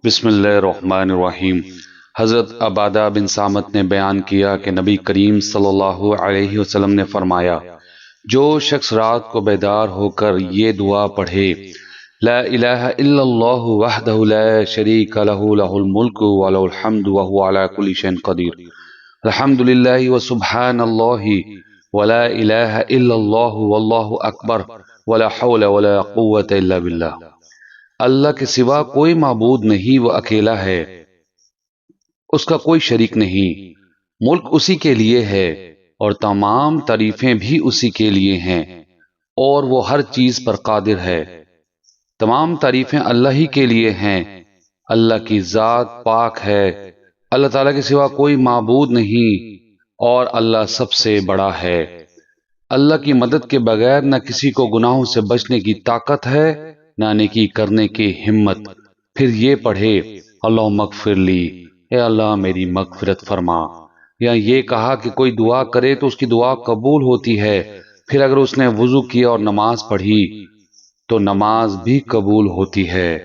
بسم اللہ الرحمن الرحیم۔ حضرت عبادہ بن صامت نے بیان کیا کہ نبی کریم صلی اللہ علیہ وسلم نے فرمایا، جو شخص رات کو بیدار ہو کر یہ دعا پڑھے، لا الہ الا اللہ وحدہ لا شریک لہ لہ الملک ولہ الحمد وہو علی کل شیء قدیر، الحمد للہ وسبحان اللہ ولا الہ الا اللہ واللہ اکبر ولا حول ولا قوة الا باللہ۔ اللہ کے سوا کوئی معبود نہیں، وہ اکیلا ہے، اس کا کوئی شریک نہیں، ملک اسی کے لیے ہے اور تمام تعریفیں بھی اسی کے لیے ہیں، اور وہ ہر چیز پر قادر ہے۔ تمام تعریفیں اللہ ہی کے لیے ہیں، اللہ کی ذات پاک ہے، اللہ تعالیٰ کے سوا کوئی معبود نہیں اور اللہ سب سے بڑا ہے۔ اللہ کی مدد کے بغیر نہ کسی کو گناہوں سے بچنے کی طاقت ہے نہ نیکی کرنے کی ہمت۔ پھر یہ پڑھے، اللہم اغفر لی، اے اللہ میری مغفرت فرما۔ یا یہ کہا کہ کوئی دعا کرے تو اس کی دعا قبول ہوتی ہے، پھر اگر اس نے وضو کیا اور نماز پڑھی تو نماز بھی قبول ہوتی ہے۔